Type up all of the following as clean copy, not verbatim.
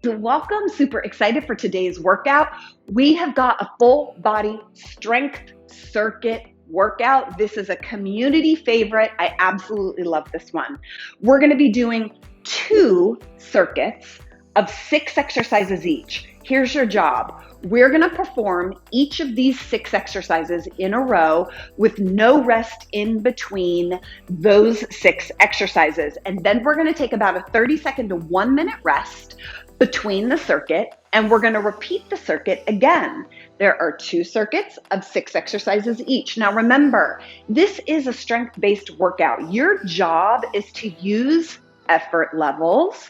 Welcome, super excited for today's workout. We have got a full body strength circuit workout. This is a community favorite. I absolutely love this one. We're going to be doing 2 circuits of 6 exercises each. Here's your job. We're going to perform each of these 6 exercises in a row with no rest in between those 6 exercises. And then we're going to take about a 30-second to 1-minute rest between the circuit, and we're going to repeat the circuit again. There are 2 circuits of 6 exercises each. Now remember, this is a strength-based workout. Your job is to use effort levels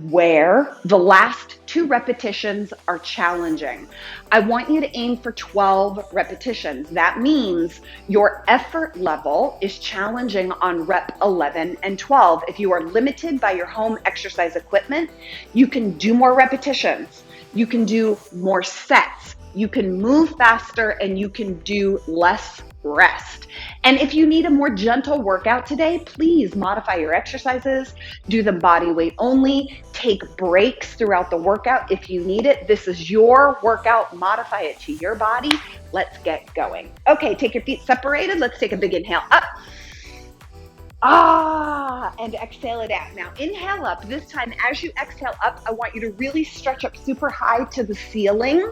where the last 2 repetitions are challenging. I want you to aim for 12 repetitions. That means your effort level is challenging on rep 11 and 12. If you are limited by your home exercise equipment, you can do more repetitions. You can do more sets. You can move faster and you can do less rest. And if you need a more gentle workout today, please modify your exercises, do them body weight only, take breaks throughout the workout if you need it. This is your workout, modify it to your body. Let's get going. Okay, take your feet separated. Let's take a big inhale up. And exhale it out. Now inhale up. This time, as you exhale up, I want you to really stretch up super high to the ceiling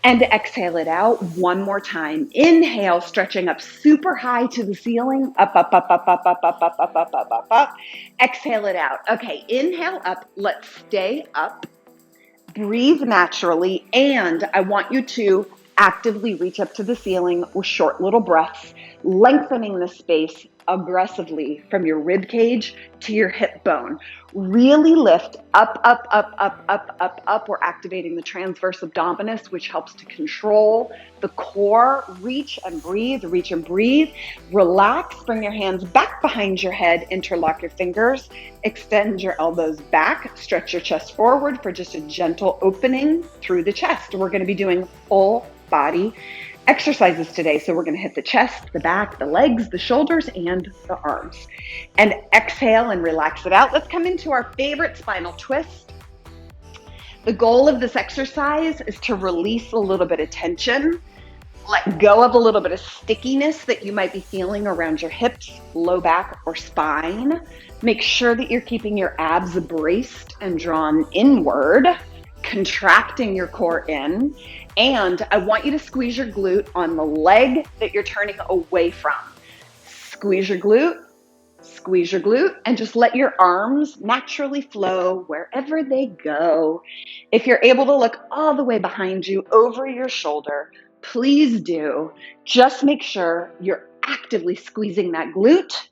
and exhale it out one more time. Inhale, stretching up super high to the ceiling, up, up, up, up, up, up, up, up, up, up, up, up, up. Exhale it out. Okay, inhale up. Let's stay up. Breathe naturally, and I want you to actively reach up to the ceiling with short little breaths, lengthening the space aggressively from your rib cage to your hip bone. Really lift up, up, up, up, up, up, up. We're activating the transverse abdominis, which helps to control the core. Reach and breathe, reach and breathe. Relax, bring your hands back behind your head, interlock your fingers, extend your elbows back, stretch your chest forward for just a gentle opening through the chest. We're going to be doing full body exercises today. So we're going to hit the chest, the back, the legs, the shoulders, and the arms. And exhale and relax it out. Let's come into our favorite spinal twist. The goal of this exercise is to release a little bit of tension, let go of a little bit of stickiness that you might be feeling around your hips, low back, or spine. Make sure that you're keeping your abs braced and drawn inward, contracting your core in. And I want you to squeeze your glute on the leg that you're turning away from. Squeeze your glute, and just let your arms naturally flow wherever they go. If you're able to look all the way behind you, over your shoulder, please do. Just make sure you're actively squeezing that glute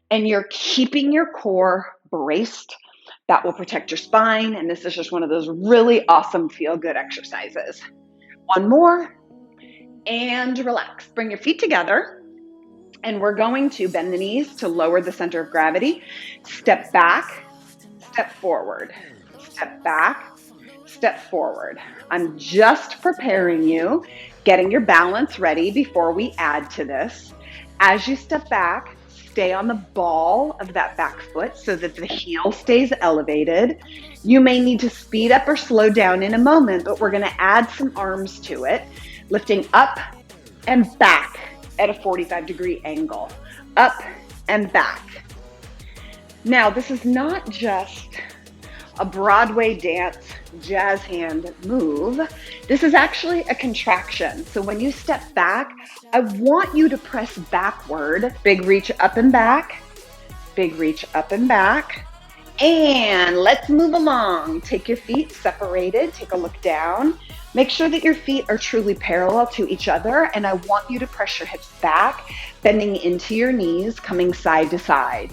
and you're keeping your core braced. That will protect your spine, and this is just one of those really awesome feel-good exercises. One more, and relax. Bring your feet together, and we're going to bend the knees to lower the center of gravity. Step back, step forward, step back, step forward. I'm just preparing you, getting your balance ready before we add to this. As you step back, stay on the ball of that back foot so that the heel stays elevated. You may need to speed up or slow down in a moment, but we're going to add some arms to it, lifting up and back at a 45-degree angle, up and back. Now, this is not just a Broadway dance jazz hand move. This is actually a contraction. So when you step back, I want you to press backward. Big reach up and back. Big reach up and back. And let's move along. Take your feet separated. Take a look down. Make sure that your feet are truly parallel to each other. And I want you to press your hips back, bending into your knees, coming side to side.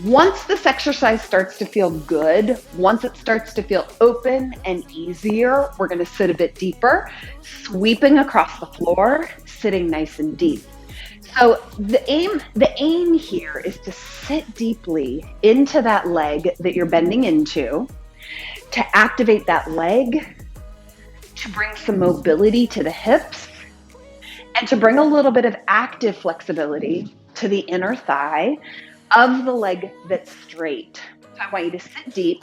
Once this exercise starts to feel good, once it starts to feel open and easier, we're going to sit a bit deeper, sweeping across the floor, sitting nice and deep. So the aim here is to sit deeply into that leg that you're bending into, to activate that leg, to bring some mobility to the hips, and to bring a little bit of active flexibility to the inner thigh of the leg that's straight. So I want you to sit deep,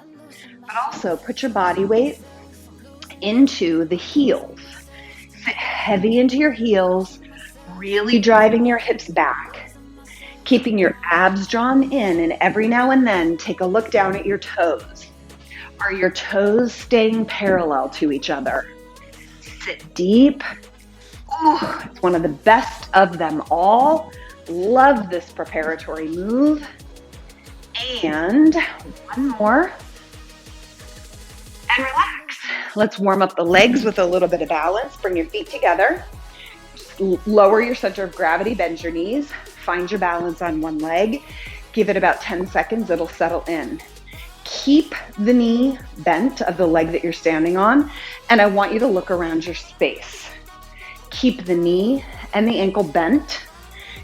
but also put your body weight into the heels. Sit heavy into your heels, really driving your hips back, keeping your abs drawn in, and every now and then take a look down at your toes. Are your toes staying parallel to each other? Sit deep. Ooh, it's one of the best of them all. Love this preparatory move. And one more. And relax. Let's warm up the legs with a little bit of balance. Bring your feet together. Lower your center of gravity, bend your knees. Find your balance on one leg. Give it about 10 seconds, it'll settle in. Keep the knee bent of the leg that you're standing on, and I want you to look around your space. Keep the knee and the ankle bent.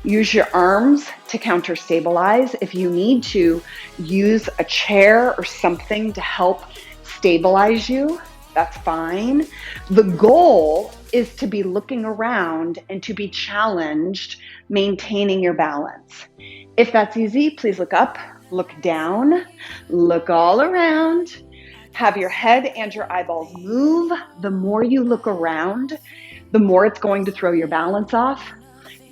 Use your arms to counter stabilize. If you need to, use a chair or something to help stabilize you. That's fine. The goal is to be looking around and to be challenged, maintaining your balance. If that's easy, please look up, look down, look all around. Have your head and your eyeballs move. The more you look around, the more it's going to throw your balance off,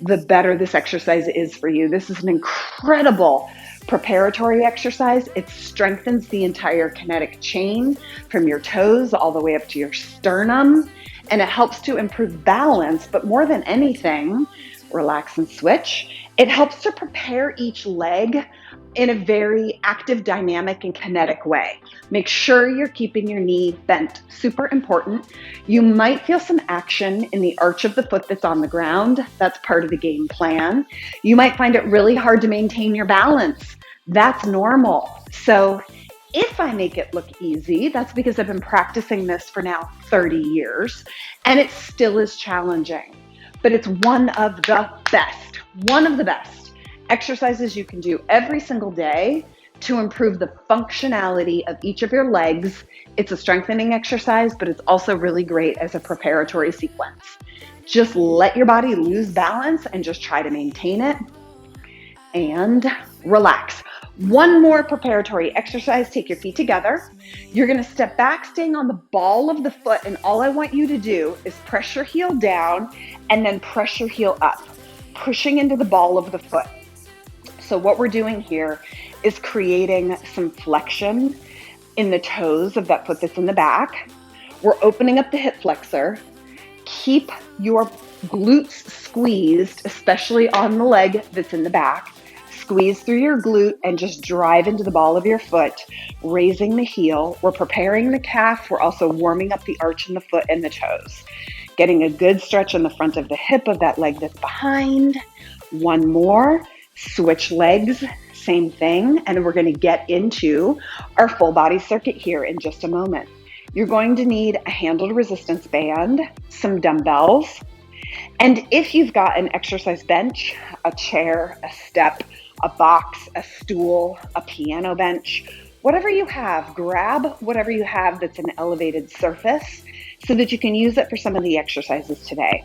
the better this exercise is for you. This is an incredible preparatory exercise. It strengthens the entire kinetic chain from your toes all the way up to your sternum, and it helps to improve balance, but more than anything, relax and switch. It helps to prepare each leg in a very active, dynamic, and kinetic way. Make sure you're keeping your knee bent. Super important. You might feel some action in the arch of the foot that's on the ground. That's part of the game plan. You might find it really hard to maintain your balance. That's normal. So if I make it look easy, that's because I've been practicing this for now 30 years, and it still is challenging. But it's one of the best exercises you can do every single day to improve the functionality of each of your legs. It's a strengthening exercise, but it's also really great as a preparatory sequence. Just let your body lose balance and just try to maintain it and relax. One more preparatory exercise. Take your feet together. You're going to step back, staying on the ball of the foot, and all I want you to do is press your heel down and then press your heel up, pushing into the ball of the foot. So what we're doing here is creating some flexion in the toes of that foot that's in the back. We're opening up the hip flexor. Keep your glutes squeezed, especially on the leg that's in the back. Squeeze through your glute and just drive into the ball of your foot, raising the heel. We're preparing the calf. We're also warming up the arch in the foot and the toes. Getting a good stretch on the front of the hip of that leg that's behind. One more. Switch legs, same thing. And we're going to get into our full body circuit here in just a moment. You're going to need a handled resistance band, some dumbbells, and if you've got an exercise bench, a chair, a step, a box, a stool, a piano bench, whatever you have, grab whatever you have that's an elevated surface so that you can use it for some of the exercises today.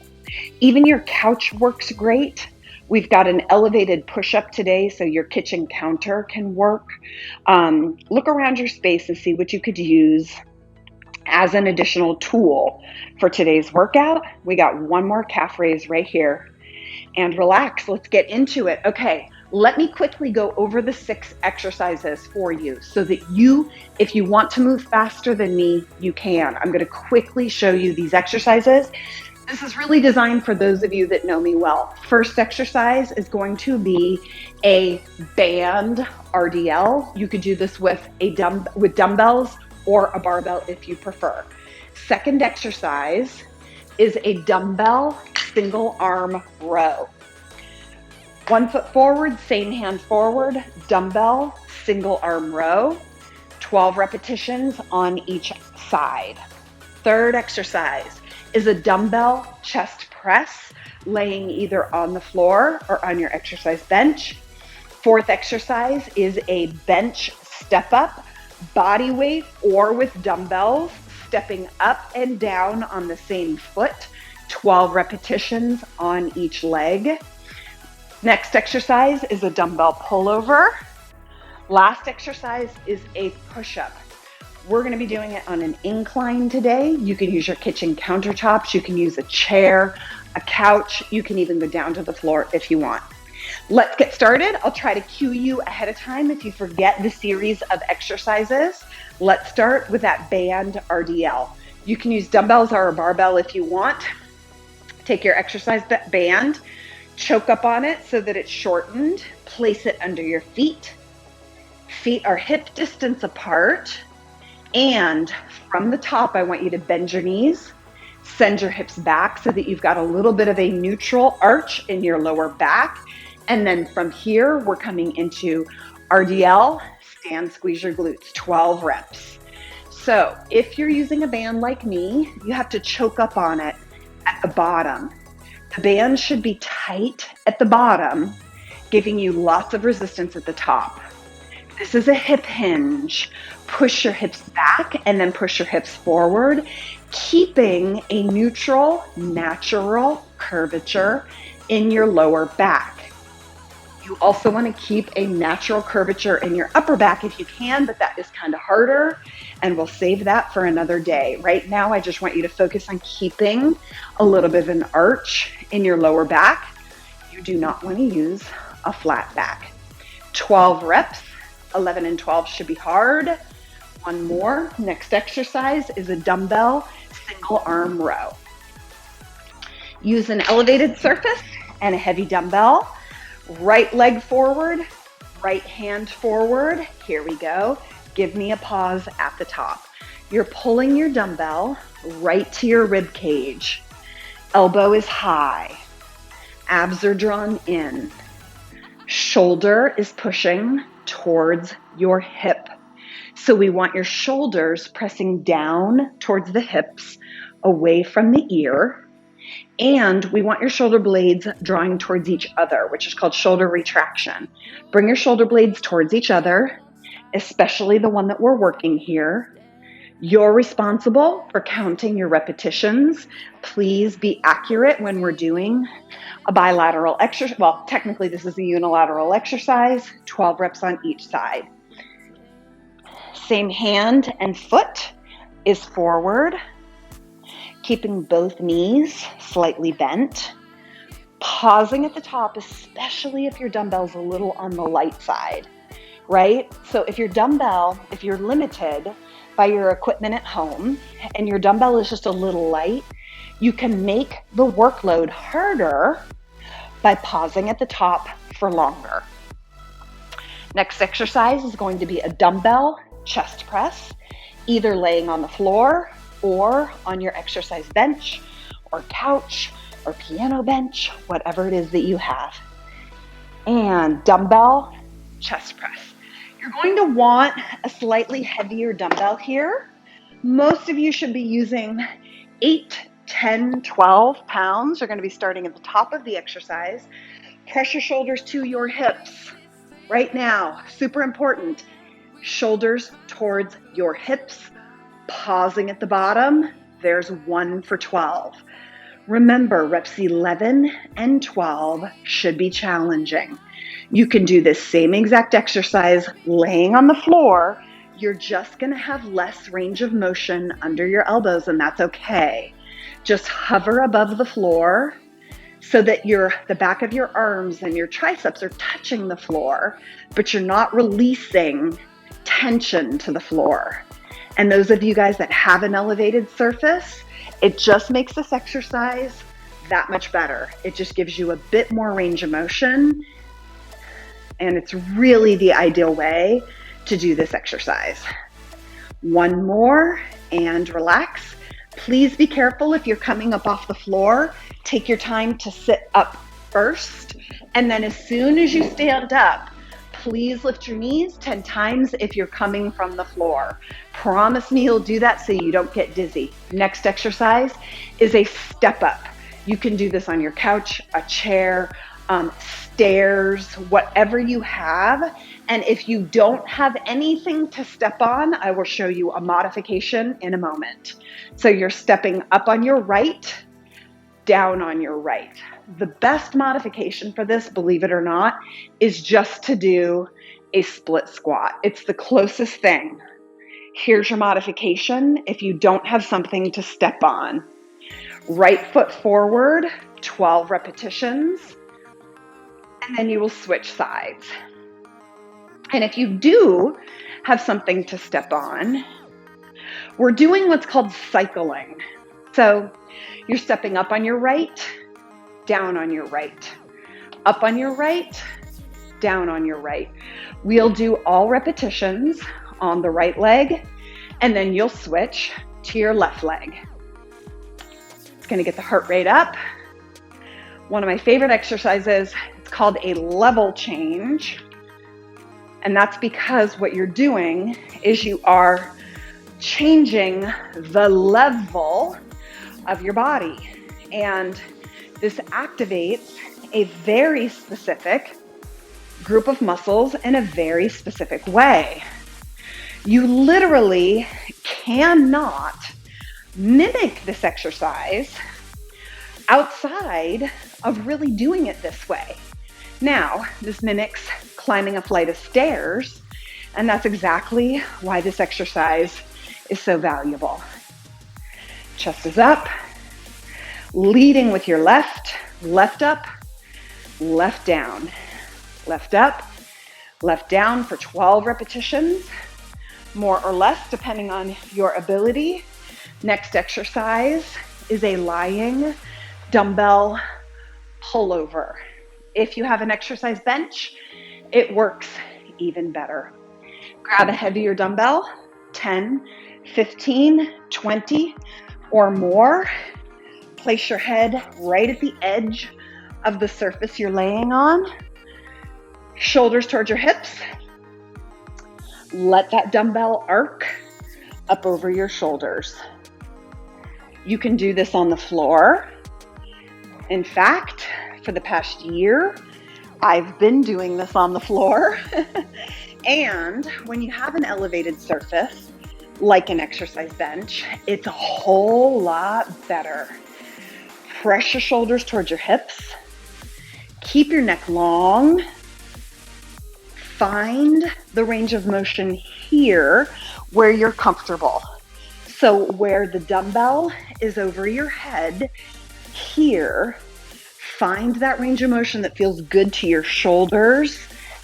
Even your couch works great. We've got an elevated push-up today, so your kitchen counter can work. Look around your space and see what you could use as an additional tool for today's workout. We got one more calf raise right here. And relax, let's get into it. Okay, let me quickly go over the 6 exercises for you so that you, if you want to move faster than me, you can. I'm gonna quickly show you these exercises. This is really designed for those of you that know me well. First exercise is going to be a band RDL. You could do this with dumbbells or a barbell if you prefer. Second exercise is a dumbbell single arm row. 1 foot forward, same hand forward, dumbbell single arm row. 12 repetitions on each side. Third exercise is a dumbbell chest press, laying either on the floor or on your exercise bench. Fourth exercise is a bench step up, body weight or with dumbbells, stepping up and down on the same foot, 12 repetitions on each leg. Next exercise is a dumbbell pullover. Last exercise is a push-up. We're going to be doing it on an incline today. You can use your kitchen countertops. You can use a chair, a couch. You can even go down to the floor if you want. Let's get started. I'll try to cue you ahead of time if you forget the series of exercises. Let's start with that band RDL. You can use dumbbells or a barbell if you want. Take your exercise band, choke up on it so that it's shortened. Place it under your feet. Feet are hip distance apart. And from the top, I want you to bend your knees, send your hips back so that you've got a little bit of a neutral arch in your lower back. And then from here, we're coming into RDL, stand, squeeze your glutes, 12 reps. So if you're using a band like me, you have to choke up on it at the bottom. The band should be tight at the bottom, giving you lots of resistance at the top. This is a hip hinge. Push your hips back and then push your hips forward, keeping a neutral, natural curvature in your lower back. You also want to keep a natural curvature in your upper back if you can, but that is kind of harder, and we'll save that for another day. Right now, I just want you to focus on keeping a little bit of an arch in your lower back. You do not want to use a flat back. 12 reps. 11 and 12 should be hard. One more. Next exercise is a dumbbell single arm row. Use an elevated surface and a heavy dumbbell. Right leg forward, right hand forward. Here we go. Give me a pause at the top. You're pulling your dumbbell right to your rib cage. Elbow is high. Abs are drawn in. Shoulder is pushing towards your hip. So we want your shoulders pressing down towards the hips, away from the ear. And we want your shoulder blades drawing towards each other, which is called shoulder retraction. Bring your shoulder blades towards each other, especially the one that we're working here. You're responsible for counting your repetitions. Please be accurate when we're doing a bilateral exercise. Well, technically this is a unilateral exercise, 12 reps on each side. Same hand and foot is forward, keeping both knees slightly bent. Pausing at the top, especially if your dumbbell's a little on the light side, right? So if you're limited by your equipment at home and your dumbbell is just a little light, you can make the workload harder by pausing at the top for longer. Next exercise is going to be a dumbbell chest press, either laying on the floor or on your exercise bench or couch or piano bench, whatever it is that you have. And dumbbell chest press. You're going to want a slightly heavier dumbbell here. Most of you should be using 8, 10, 12 pounds. You're going to be starting at the top of the exercise. Press your shoulders to your hips right now. Super important. Shoulders towards your hips. Pausing at the bottom. There's 1 for 12. Remember, reps 11 and 12 should be challenging. You can do this same exact exercise laying on the floor. You're just going to have less range of motion under your elbows, and that's okay. Just hover above the floor so that the back of your arms and your triceps are touching the floor, but you're not releasing tension to the floor. And those of you guys that have an elevated surface, it just makes this exercise that much better. It just gives you a bit more range of motion, and it's really the ideal way to do this exercise. One more and relax. Please be careful if you're coming up off the floor. Take your time to sit up first, and then as soon as you stand up, please lift your knees 10 times if you're coming from the floor. Promise me you'll do that so you don't get dizzy. Next exercise is a step up. You can do this on your couch, a chair, stairs, whatever you have. And if you don't have anything to step on, I will show you a modification in a moment. So you're stepping up on your right, down on your right. The best modification for this, believe it or not, is just to do a split squat. It's the closest thing. Here's your modification if you don't have something to step on. Right foot forward, 12 repetitions, and then you will switch sides. And if you do have something to step on, we're doing what's called cycling. So you're stepping up on your right, down on your right, up on your right, down on your right. We'll do all repetitions on the right leg, and then you'll switch to your left leg. It's going to get the heart rate up. One of my favorite exercises, it's called a level change. And that's because what you're doing is you are changing the level of your body. And this activates a very specific group of muscles in a very specific way. You literally cannot mimic this exercise outside of really doing it this way. Now, this mimics climbing a flight of stairs, and that's exactly why this exercise is so valuable. Chest is up, leading with your left, left up, left down, left up, left down for 12 repetitions, more or less depending on your ability. Next exercise is a lying dumbbell pullover. If you have an exercise bench, it works even better. Grab a heavier dumbbell, 10, 15, 20 or more. Place your head right at the edge of the surface you're laying on. Shoulders towards your hips. Let that dumbbell arc up over your shoulders. You can do this on the floor. In fact, for the past year, I've been doing this on the floor. And when you have an elevated surface, like an exercise bench, it's a whole lot better. Press your shoulders towards your hips. Keep your neck long. Find the range of motion here where you're comfortable. So where the dumbbell is over your head, here, find that range of motion that feels good to your shoulders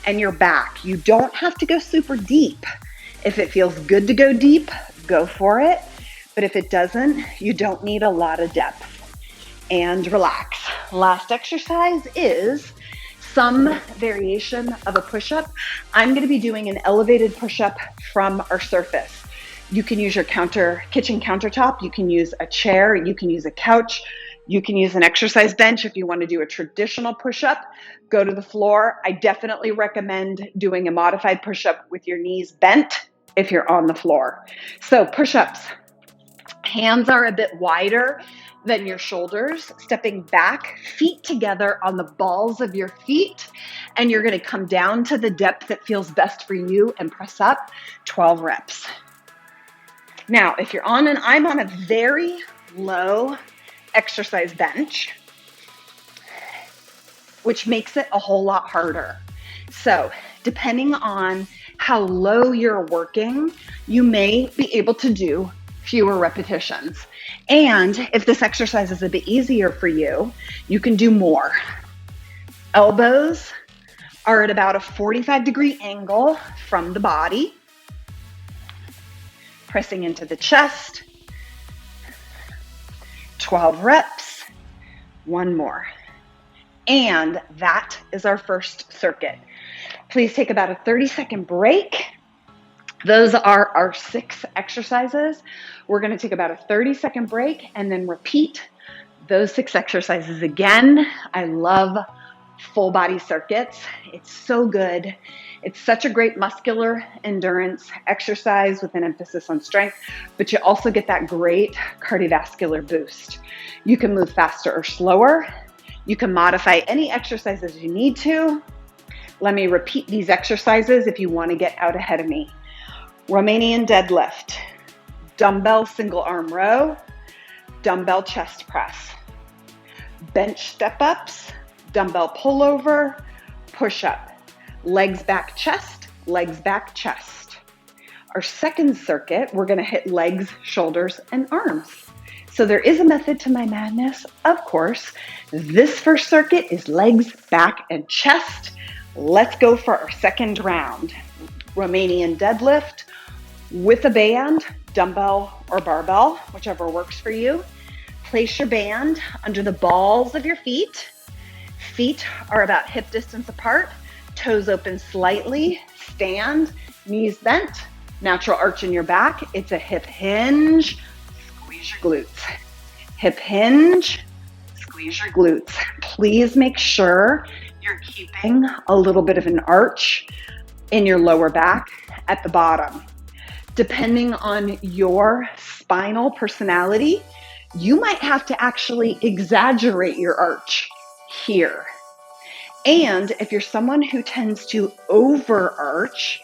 and your back. You don't have to go super deep. If it feels good to go deep, go for it. But if it doesn't, you don't need a lot of depth. And relax. Last exercise is some variation of a push-up. I'm going to be doing an elevated push-up from our surface. You can use your kitchen countertop. You can use a chair. You can use a couch. You can use an exercise bench. If you want to do a traditional push-up, go to the floor. I definitely recommend doing a modified push-up with your knees bent if you're on the floor. So push-ups, hands are a bit wider than your shoulders, stepping back, feet together on the balls of your feet, and you're going to come down to the depth that feels best for you and press up 12 reps. Now, if I'm on a very low exercise bench, which makes it a whole lot harder. So depending on how low you're working, you may be able to do fewer repetitions. And if this exercise is a bit easier for you, you can do more. Elbows are at about a 45-degree angle from the body, pressing into the chest. 12 reps, one more. And that is our first circuit. Please take about a 30-second break. Those are our 6 exercises. We're going to take about a 30-second break and then repeat those 6 exercises again. I love full body circuits. It's so good. It's such a great muscular endurance exercise with an emphasis on strength, but you also get that great cardiovascular boost. You can move faster or slower. You can modify any exercises you need to. Let me repeat these exercises if you want to get out ahead of me. Romanian deadlift, dumbbell single arm row, dumbbell chest press, bench step-ups, dumbbell pullover, push-up, legs back chest, Our second circuit, we're going to hit legs, shoulders, and arms. So there is a method to my madness, of course. This first circuit is legs, back, and chest. Let's go for our second round. Romanian deadlift with a band, dumbbell or barbell, whichever works for you. Place your band under the balls of your feet. Feet are about hip distance apart, toes open slightly, stand, knees bent, natural arch in your back. It's a hip hinge, squeeze your glutes. Hip hinge, squeeze your glutes. Please make sure you're keeping a little bit of an arch in your lower back at the bottom. Depending on your spinal personality, you might have to actually exaggerate your arch here. And if you're someone who tends to overarch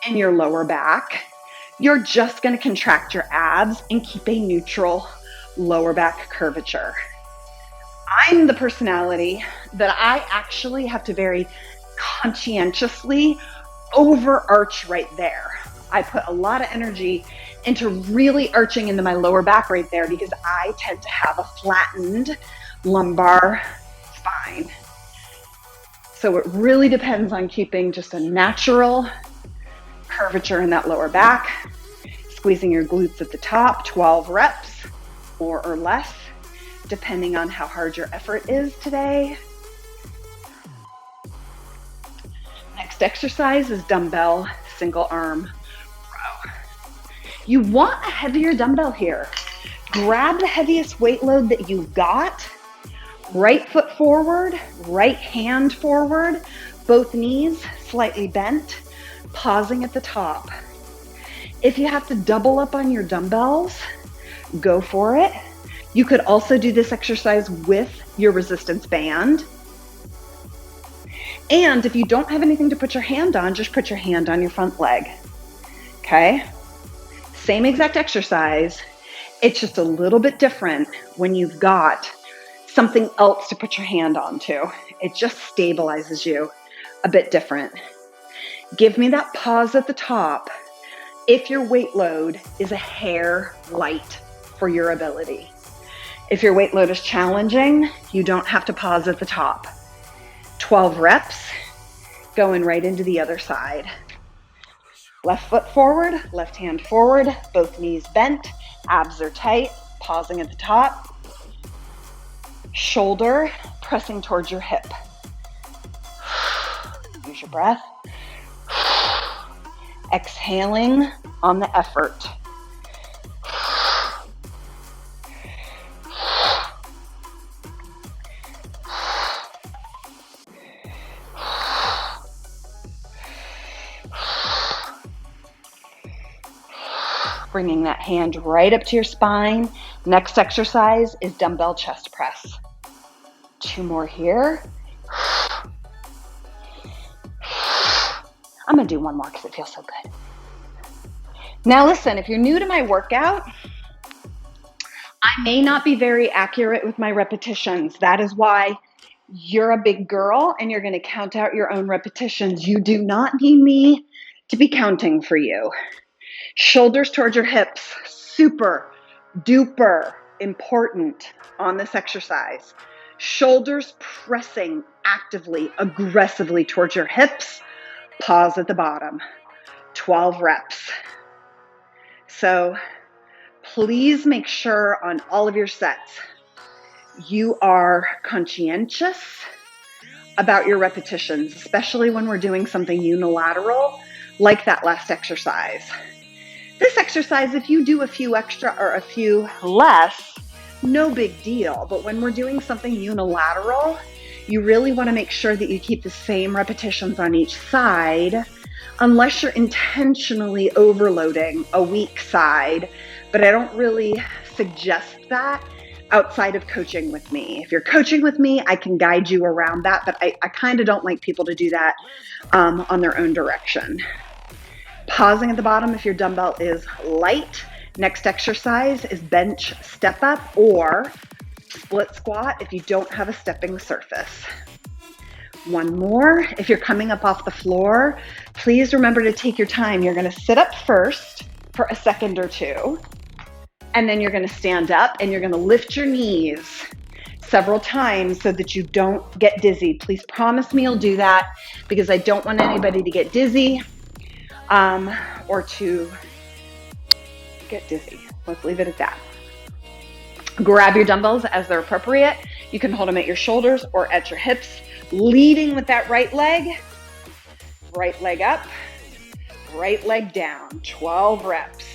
in your lower back, you're just going to contract your abs and keep a neutral lower back curvature. I'm the personality that I actually have to very conscientiously overarch right there. I put a lot of energy into really arching into my lower back right there because I tend to have a flattened lumbar spine. So it really depends on keeping just a natural curvature in that lower back, squeezing your glutes at the top, 12 reps or less, depending on how hard your effort is today. Next exercise is dumbbell single arm row. You want a heavier dumbbell here. Grab the heaviest weight load that you've got. Right foot forward, right hand forward, both knees slightly bent, pausing at the top. If you have to double up on your dumbbells, go for it. You could also do this exercise with your resistance band. And if you don't have anything to put your hand on, just put your hand on your front leg. Okay? Same exact exercise. It's just a little bit different when you've got something else to put your hand onto. It just stabilizes you a bit different. Give me that pause at the top if your weight load is a hair light for your ability. If your weight load is challenging, you don't have to pause at the top. 12 reps, going right into the other side. Left foot forward, left hand forward, both knees bent, abs are tight, pausing at the top. Shoulder pressing towards your hip. Use your breath. Exhaling on the effort. Bringing that hand right up to your spine. Next exercise is dumbbell chest press. 2 more here. I'm going to do 1 more because it feels so good. Now listen, if you're new to my workout, I may not be very accurate with my repetitions. That is why you're a big girl and you're going to count out your own repetitions. You do not need me to be counting for you. Shoulders towards your hips, super duper important on this exercise. Shoulders pressing actively, aggressively towards your hips. Pause at the bottom. 12 reps. So please make sure on all of your sets, you are conscientious about your repetitions, especially when we're doing something unilateral like that last exercise. This exercise, if you do a few extra or a few less, no big deal. But when we're doing something unilateral, you really want to make sure that you keep the same repetitions on each side, unless you're intentionally overloading a weak side. But I don't really suggest that outside of coaching with me. If you're coaching with me, I can guide you around that, but I kind of don't like people to do that on their own direction. Pausing at the bottom if your dumbbell is light. Next exercise is bench step up or split squat if you don't have a stepping surface. One more. If you're coming up off the floor, please remember to take your time. You're going to sit up first for a second or two, and then you're going to stand up and you're going to lift your knees several times so that you don't get dizzy. Please promise me you'll do that, because I don't want anybody to get dizzy or to get dizzy. Let's leave it at that. Grab your dumbbells as they're appropriate. You can hold them at your shoulders or at your hips, leading with that right leg up, right leg down, 12 reps.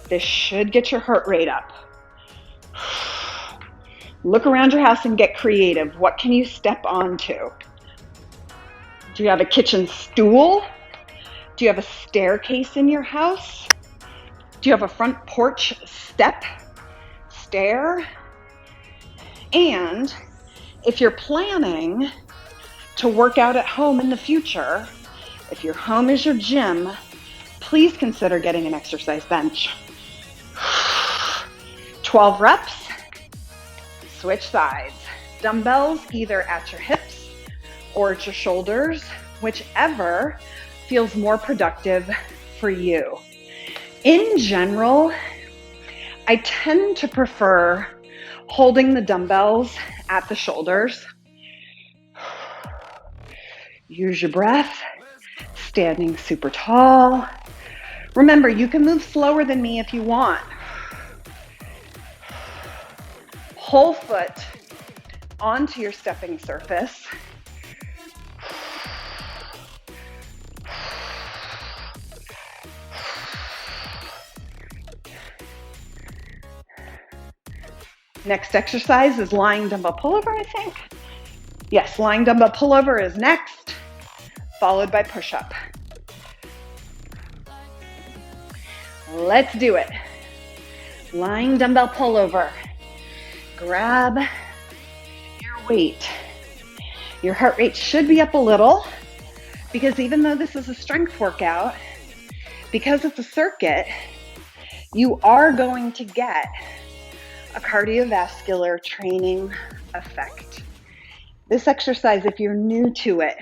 This should get your heart rate up. Look around your house and get creative. What can you step onto? Do you have a kitchen stool? Do you have a staircase in your house? Do you have a front porch stair? And if you're planning to work out at home in the future, if your home is your gym, please consider getting an exercise bench. 12 reps, switch sides. Dumbbells either at your hips or at your shoulders, whichever feels more productive for you. In general, I tend to prefer holding the dumbbells at the shoulders. Use your breath, standing super tall. Remember, you can move slower than me if you want. Whole foot onto your stepping surface. Next exercise is lying dumbbell pullover, I think. Yes, lying dumbbell pullover is next, followed by push-up. Let's do it. Lying dumbbell pullover. Grab your weight. Your heart rate should be up a little, because even though this is a strength workout, because it's a circuit, you are going to get a cardiovascular training effect. This exercise, if you're new to it,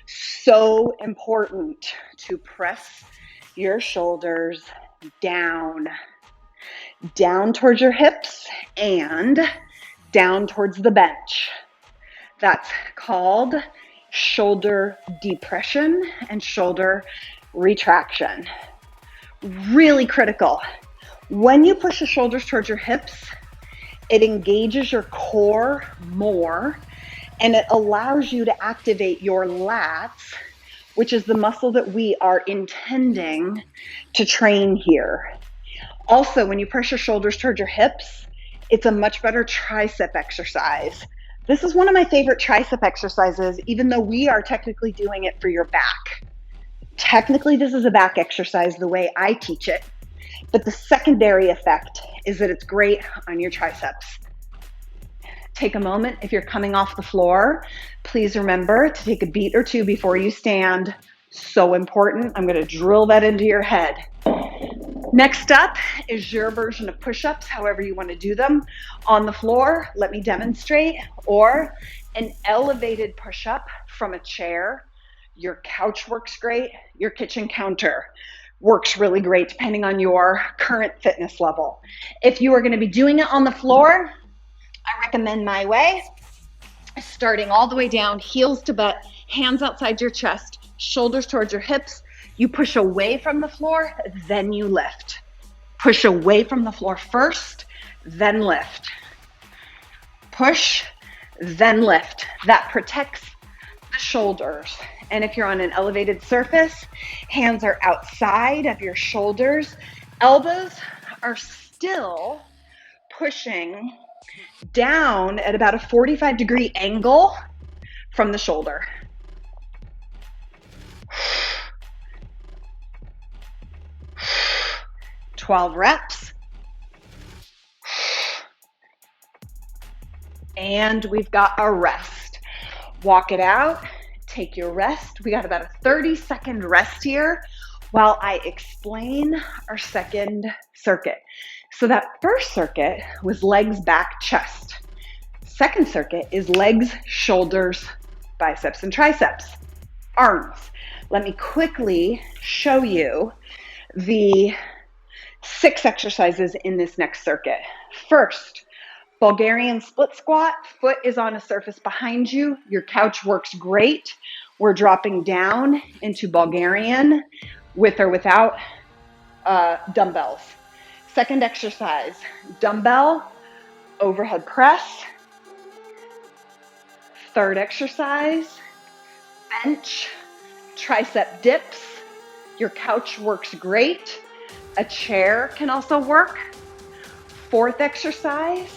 so important to press your shoulders down towards your hips and down towards the bench. That's called shoulder depression and shoulder retraction. Really critical. When you push the shoulders towards your hips, it engages your core more, and it allows you to activate your lats, which is the muscle that we are intending to train here. Also, when you press your shoulders towards your hips, it's a much better tricep exercise. This is one of my favorite tricep exercises, even though we are technically doing it for your back. Technically, this is a back exercise the way I teach it, but the secondary effect is that it's great on your triceps. Take a moment. If you're coming off the floor, please remember to take a beat or two before you stand. So important. I'm going to drill that into your head. Next up is your version of push-ups, however you want to do them. On the floor, let me demonstrate, or an elevated push-up from a chair. Your couch works great. Your kitchen counter works really great depending on your current fitness level. If you are going to be doing it on the floor, I recommend my way, starting all the way down, heels to butt, hands outside your chest, shoulders towards your hips. You push away from the floor, then you lift. Push away from the floor first, then lift. Push, then lift. That protects the shoulders. And if you're on an elevated surface, hands are outside of your shoulders. Elbows are still pushing down at about a 45-degree angle from the shoulder. "12 reps. And we've got a rest. Walk it out. Take your rest. We got about a 30-second rest here while I explain our second circuit. So that first circuit was legs, back, chest. Second circuit is legs, shoulders, biceps, and triceps, arms. Let me quickly show you the 6 exercises in this next circuit. First, Bulgarian split squat. Foot is on a surface behind you. Your couch works great. We're dropping down into Bulgarian with or without dumbbells. Second exercise, dumbbell, overhead press. Third exercise, bench, tricep dips. Your couch works great. A chair can also work. Fourth exercise,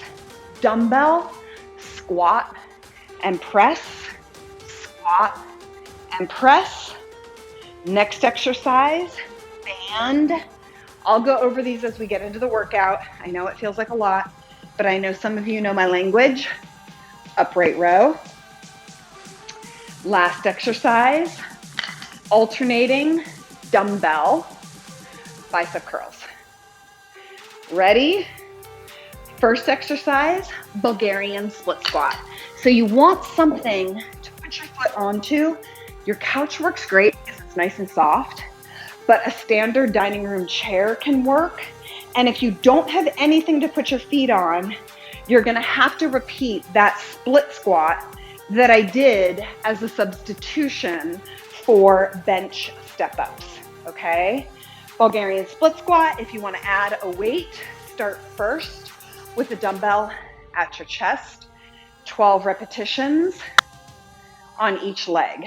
dumbbell, squat and press, squat and press. Next exercise, band. I'll go over these as we get into the workout. I know it feels like a lot, but I know some of you know my language. Upright row. Last exercise, alternating dumbbell, bicep curls. Ready? First exercise, Bulgarian split squat. So you want something to put your foot onto. Your couch works great because it's nice and soft, but a standard dining room chair can work. And if you don't have anything to put your feet on, you're gonna have to repeat that split squat that I did as a substitution for bench step-ups, okay? Bulgarian split squat, if you wanna add a weight, start first with a dumbbell at your chest, 12 repetitions on each leg.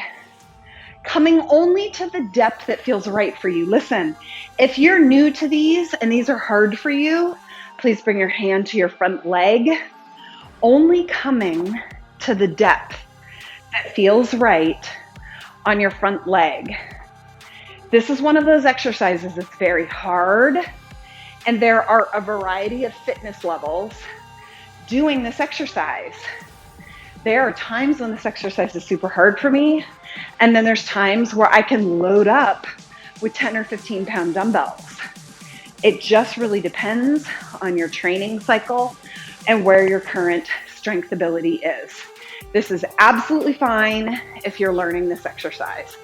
Coming only to the depth that feels right for you. Listen, if you're new to these and these are hard for you, please bring your hand to your front leg. Only coming to the depth that feels right on your front leg. This is one of those exercises that's very hard, and there are a variety of fitness levels doing this exercise. There are times when this exercise is super hard for me, and then there's times where I can load up with 10 or 15 pound dumbbells. It just really depends on your training cycle and where your current strength ability is. This is absolutely fine if you're learning this exercise.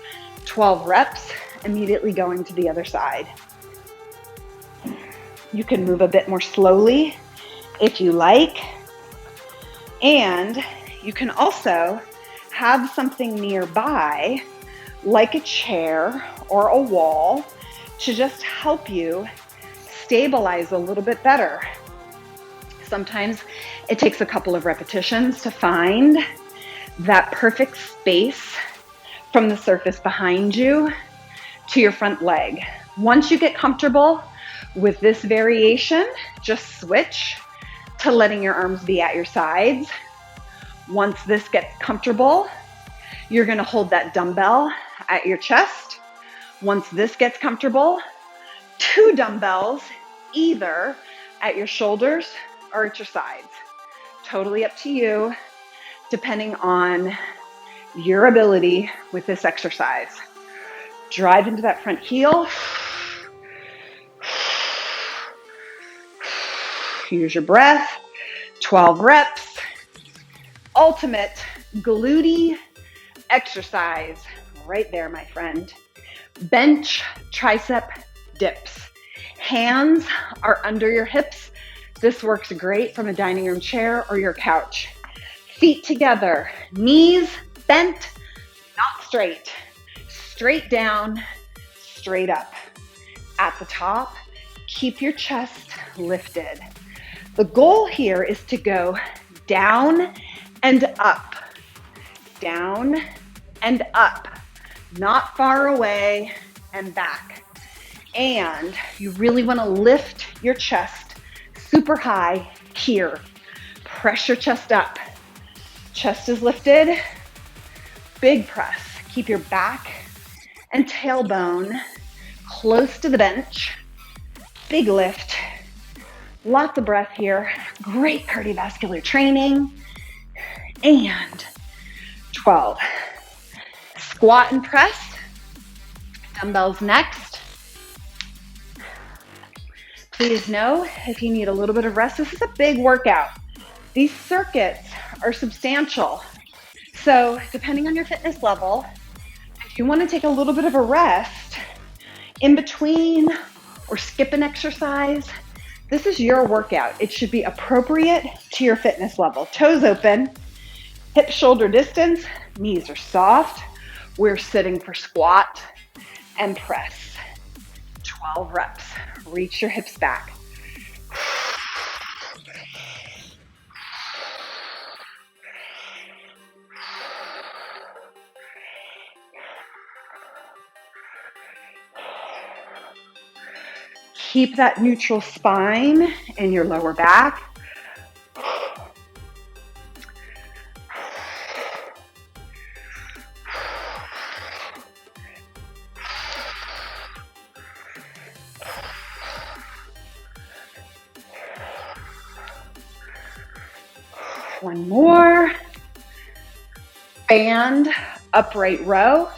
12 reps, immediately going to the other side. You can move a bit more slowly if you like. And you can also have something nearby, like a chair or a wall, to just help you stabilize a little bit better. Sometimes it takes a couple of repetitions to find that perfect space from the surface behind you to your front leg. Once you get comfortable with this variation, just switch to letting your arms be at your sides. Once this gets comfortable, you're gonna hold that dumbbell at your chest. Once this gets comfortable, 2 dumbbells either at your shoulders or at your sides. Totally up to you, depending on your ability with this exercise. Drive into that front heel. Use your breath. 12 reps. Ultimate glute exercise right there, my friend. Bench tricep dips. Hands are under your hips. This works great from a dining room chair or your couch. Feet together, knees bent, not straight. Straight down, straight up. At the top, keep your chest lifted. The goal here is to go down and up, down and up, not far away and back. And you really want to lift your chest super high here. Press your chest up. Chest is lifted. Big press. Keep your back and tailbone close to the bench. Big lift. Lots of breath here. Great cardiovascular training. And 12. Squat and press. Dumbbells next. Please know if you need a little bit of rest, this is a big workout. These circuits are substantial. So depending on your fitness level, if you want to take a little bit of a rest in between or skip an exercise, this is your workout. It should be appropriate to your fitness level. Toes open, hip shoulder distance, knees are soft. We're sitting for squat and press. 12 reps. Reach your hips back. Keep that neutral spine in your lower back. One more. Band, upright row.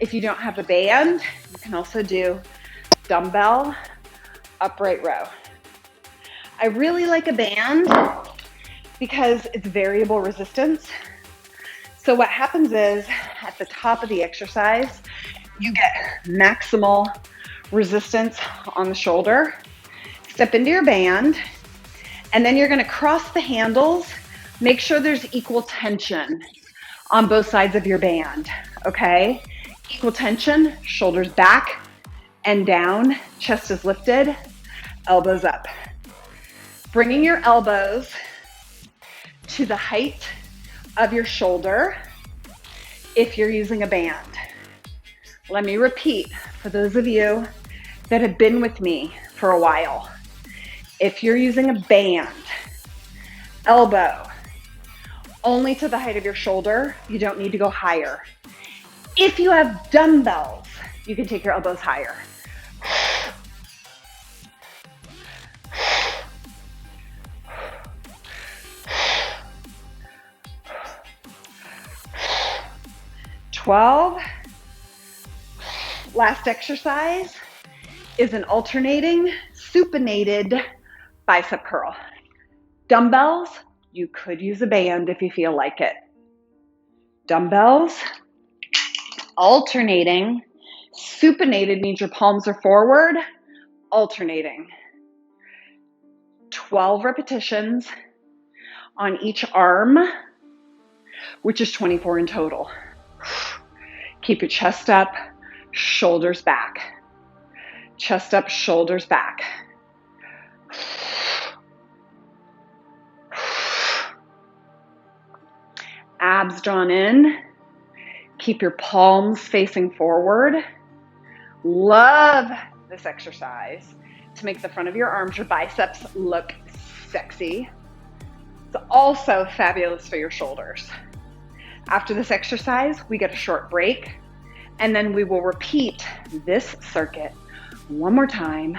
If you don't have a band, you can also do dumbbell, upright row. I really like a band because it's variable resistance. So what happens is at the top of the exercise, you get maximal resistance on the shoulder. Step into your band, and then you're going to cross the handles. Make sure there's equal tension on both sides of your band, okay? Equal tension, shoulders back and down, chest is lifted, elbows up. Bringing your elbows to the height of your shoulder if you're using a band. Let me repeat for those of you that have been with me for a while. If you're using a band, elbow only to the height of your shoulder, you don't need to go higher. If you have dumbbells, you can take your elbows higher. Last exercise is an alternating supinated bicep curl. Dumbbells, you could use a band if you feel like it. Dumbbells, alternating. Supinated means your palms are forward, alternating. 12 repetitions on each arm, which is 24 in total. Keep your chest up, shoulders back. Chest up, shoulders back. Abs drawn in. Keep your palms facing forward. Love this exercise to make the front of your arms, your biceps look sexy. It's also fabulous for your shoulders. After this exercise, we get a short break, and then we will repeat this circuit one more time.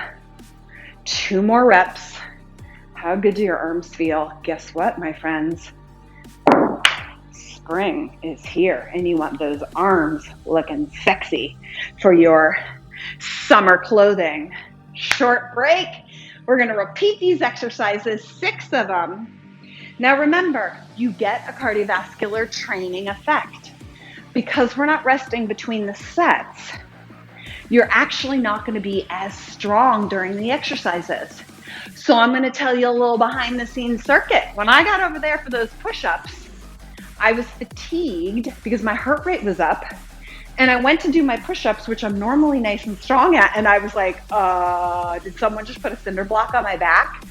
2 more reps. How good do your arms feel? Guess what, my friends? Spring is here, and you want those arms looking sexy for your summer clothing. Short break. We're going to repeat these exercises, 6 of them. Now remember, you get a cardiovascular training effect. Because we're not resting between the sets, you're actually not going to be as strong during the exercises. So I'm going to tell you a little behind the scenes circuit. When I got over there for those push-ups, I was fatigued because my heart rate was up. And I went to do my push-ups, which I'm normally nice and strong at. And I was like, did someone just put a cinder block on my back?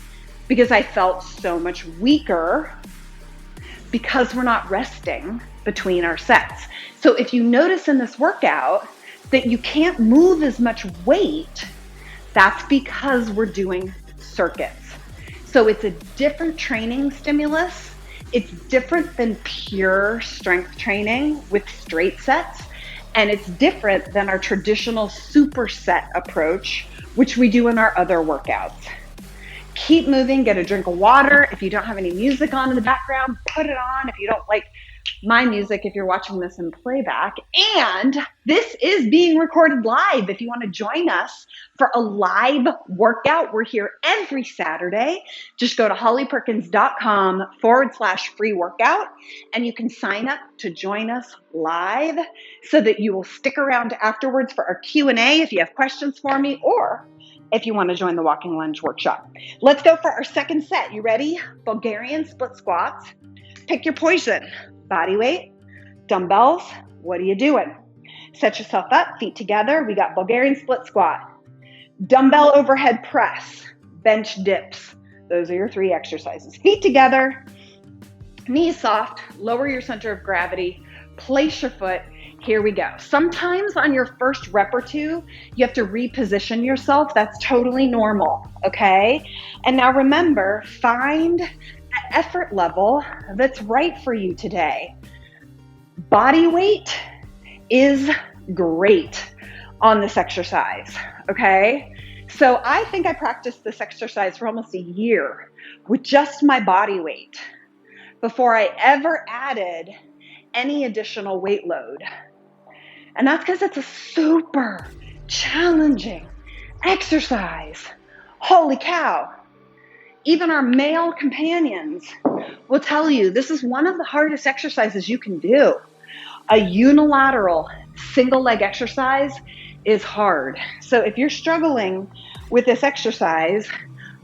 Because I felt so much weaker because we're not resting between our sets. So if you notice in this workout that you can't move as much weight, that's because we're doing circuits. So it's a different training stimulus. It's different than pure strength training with straight sets. And it's different than our traditional superset approach, which we do in our other workouts. Keep moving, get a drink of water. If you don't have any music on in the background, put it on. If you don't like my music if you're watching this in playback. And this is being recorded live. If you want to join us for a live workout, we're here every Saturday. Just go to hollyperkins.com/free workout, and you can sign up to join us live so that you will stick around afterwards for our Q&A if you have questions for me, or if you want to join the walking lunge workshop. Let's go for our second set. You ready? Bulgarian split squats. Pick your poison. Body weight, dumbbells. What are you doing? Set yourself up, feet together. We got Bulgarian split squat, dumbbell overhead press, bench dips. Those are your 3 exercises. Feet together, knees soft, lower your center of gravity, place your foot. Here we go. Sometimes on your first rep or two, you have to reposition yourself. That's totally normal, okay? And now remember, find an effort level that's right for you today. Body weight is great on this exercise, okay? So I think I practiced this exercise for almost a year with just my body weight before I ever added any additional weight load. And that's because it's a super challenging exercise. Holy cow. Even our male companions will tell you this is one of the hardest exercises you can do. A unilateral single leg exercise is hard. So if you're struggling with this exercise,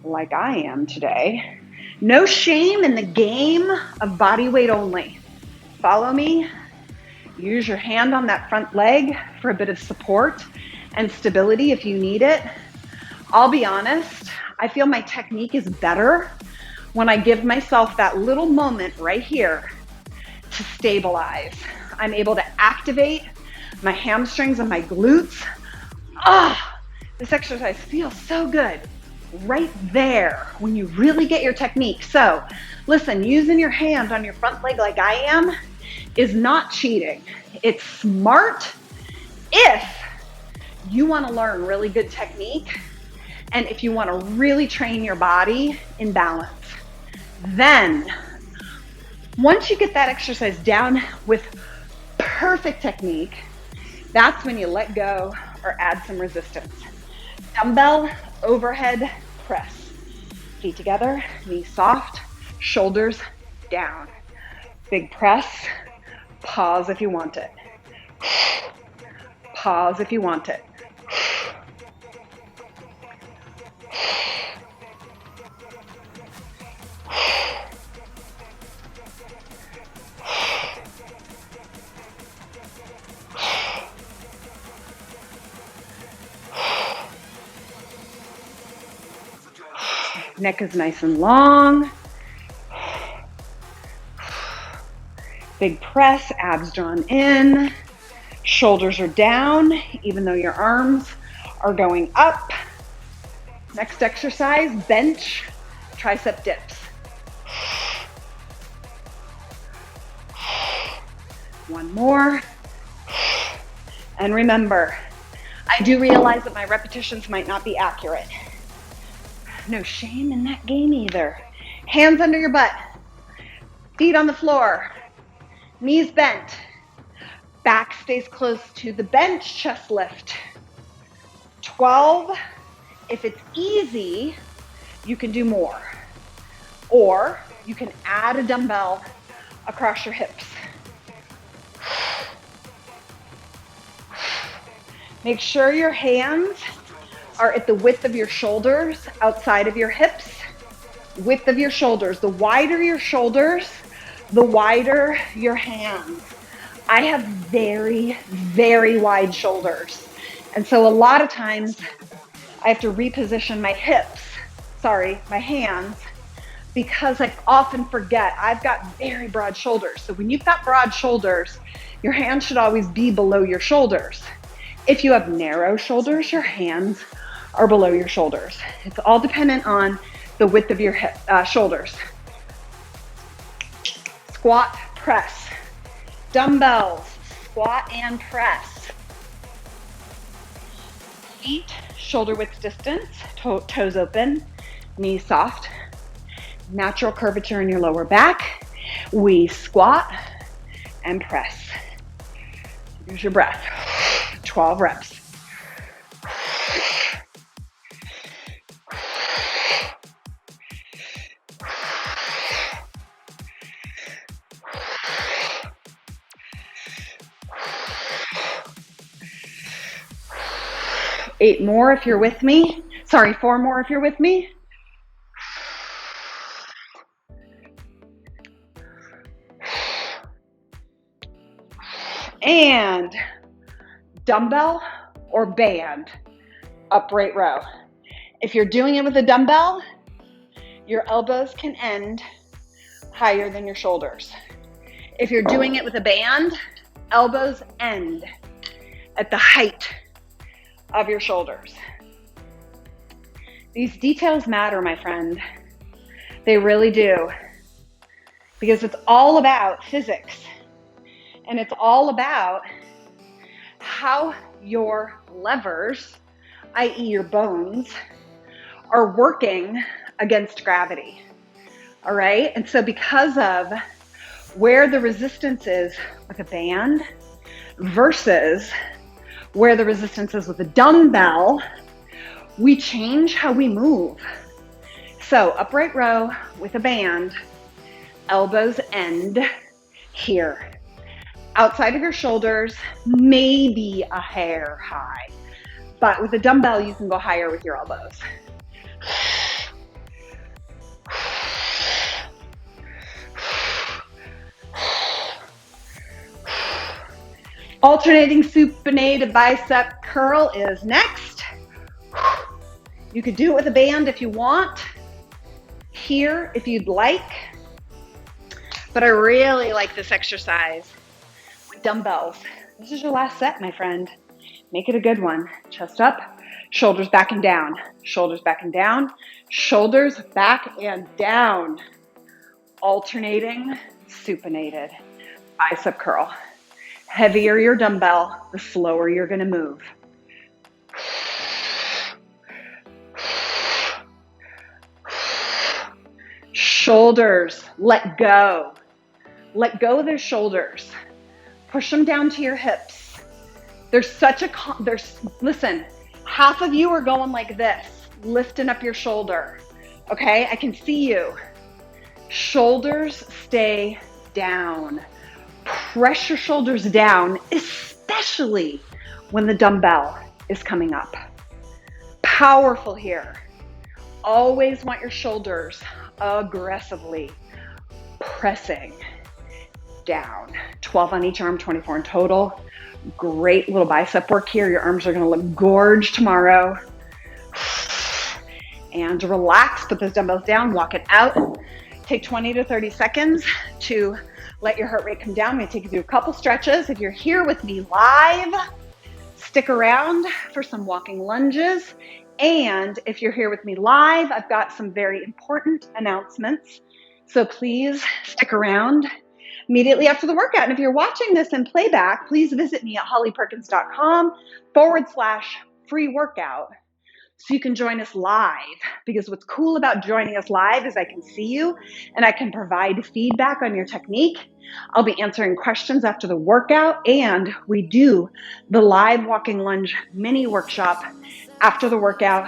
like I am today, no shame in the game of body weight only. Follow me. Use your hand on that front leg for a bit of support and stability if you need it. I'll be honest, I feel my technique is better when I give myself that little moment right here to stabilize. I'm able to activate my hamstrings and my glutes. This exercise feels so good right there when you really get your technique. So listen, using your hand on your front leg like I am is not cheating. It's smart if you want to learn really good technique and if you want to really train your body in balance. Then, once you get that exercise down with perfect technique, that's when you let go or add some resistance. Dumbbell overhead press. Feet together, knees soft, shoulders down. Big press. Pause if you want it. Pause if you want it. Neck is nice and long. Big press, abs drawn in. Shoulders are down, even though your arms are going up. Next exercise, bench, tricep dips. One more. And remember, I do realize that my repetitions might not be accurate. No shame in that game either. Hands under your butt. Feet on the floor. Knees bent. Back stays close to the bench, chest lift. 12. If it's easy, you can do more. Or you can add a dumbbell across your hips. Make sure your hands are at the width of your shoulders, outside of your hips. Width of your shoulders. The wider your shoulders, the wider your hands. I have very, very wide shoulders. And so a lot of times I have to reposition my hands, because I often forget I've got very broad shoulders. So when you've got broad shoulders, your hands should always be below your shoulders. If you have narrow shoulders, your hands are below your shoulders. It's all dependent on the width of your shoulders. Squat, press. Dumbbells, squat and press. Feet, shoulder width distance, toes open, knees soft. Natural curvature in your lower back. We squat and press. Use your breath. 12 reps. Eight more if you're with me. Sorry, 4 more if you're with me. And dumbbell or band, upright row. If you're doing it with a dumbbell, your elbows can end higher than your shoulders. If you're doing it with a band, elbows end at the height of your shoulders. These details matter, my friend. They really do. Because it's all about physics. And it's all about how your levers, i.e. your bones, are working against gravity. All right? And so because of where the resistance is with a band versus where the resistance is with a dumbbell, we change how we move. So upright row with a band, elbows end here. Outside of your shoulders, maybe a hair high. But with a dumbbell, you can go higher with your elbows. Alternating supinated bicep curl is next. You could do it with a band if you want, here if you'd like, but I really like this exercise with dumbbells. This is your last set, my friend. Make it a good one. Chest up, shoulders back and down, shoulders back and down, shoulders back and down. Alternating supinated bicep curl. Heavier your dumbbell, the slower you're going to move. Shoulders, let go. Let go of those shoulders. Push them down to your hips. Listen, half of you are going like this, lifting up your shoulder. Okay, I can see you. Shoulders stay down. Press your shoulders down, especially when the dumbbell is coming up. Powerful here. Always want your shoulders aggressively pressing down. 12 on each arm, 24 in total. Great little bicep work here. Your arms are going to look gorge tomorrow. And relax, put those dumbbells down, walk it out. Take 20 to 30 seconds to let your heart rate come down. I'm going to take you through a couple stretches. If you're here with me live, stick around for some walking lunges. And if you're here with me live, I've got some very important announcements. So please stick around immediately after the workout. And if you're watching this in playback, please visit me at hollyperkins.com/free workout. So you can join us live, because what's cool about joining us live is I can see you and I can provide feedback on your technique. I'll be answering questions after the workout, and we do the live walking lunge mini workshop after the workout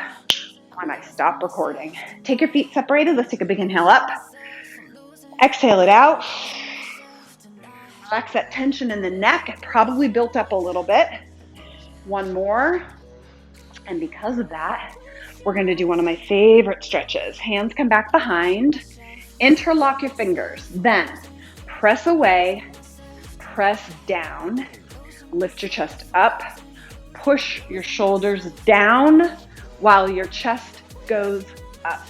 when I stop recording. Take your feet separated. Let's take a big inhale up. Exhale it out. Relax that tension in the neck. It probably built up a little bit. One more. And because of that, we're going to do one of my favorite stretches. Hands come back behind. Interlock your fingers. Then press away, press down. Lift your chest up. Push your shoulders down while your chest goes up.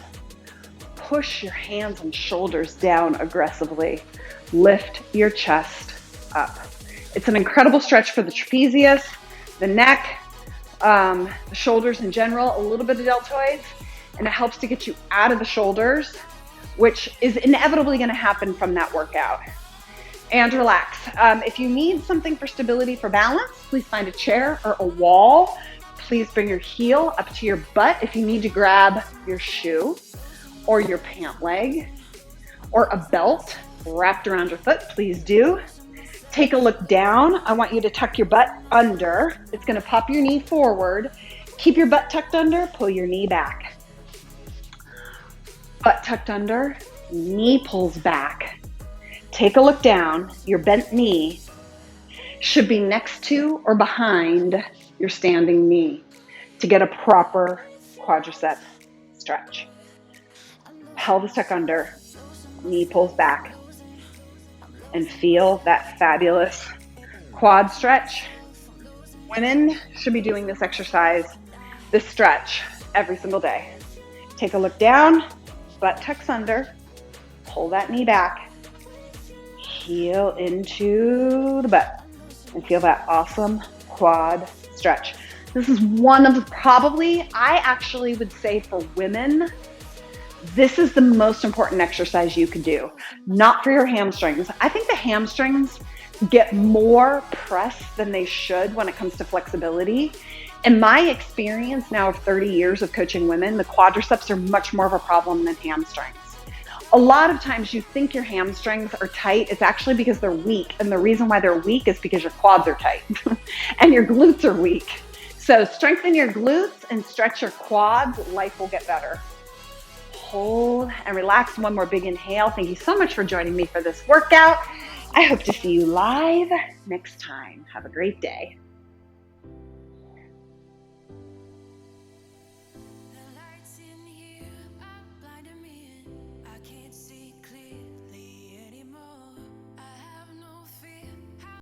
Push your hands and shoulders down aggressively. Lift your chest up. It's an incredible stretch for the trapezius, the neck, the shoulders in general, a little bit of deltoids, and it helps to get you out of the shoulders, which is inevitably going to happen from that workout. And relax. If you need something for stability, for balance, please find a chair or a wall. Please bring your heel up to your butt. If you need to grab your shoe or your pant leg or a belt wrapped around your foot, please do. Take a look down. I want you to tuck your butt under. It's going to pop your knee forward. Keep your butt tucked under, pull your knee back. Butt tucked under, knee pulls back. Take a look down. Your bent knee should be next to or behind your standing knee to get a proper quadricep stretch. Pelvis tuck under, knee pulls back. And feel that fabulous quad stretch. Women should be doing this exercise, this stretch, every single day. Take a look down, butt tucks under, pull that knee back, heel into the butt, and feel that awesome quad stretch. This is one of probably, I actually would say for women, this is the most important exercise you can do, not for your hamstrings. I think the hamstrings get more press than they should when it comes to flexibility. In my experience now of 30 years of coaching women, the quadriceps are much more of a problem than hamstrings. A lot of times you think your hamstrings are tight. It's actually because they're weak. And the reason why they're weak is because your quads are tight and your glutes are weak. So strengthen your glutes and stretch your quads. Life will get better. Hold and relax. One more big inhale. Thank you so much for joining me for this workout. I hope to see you live next time. Have a great day.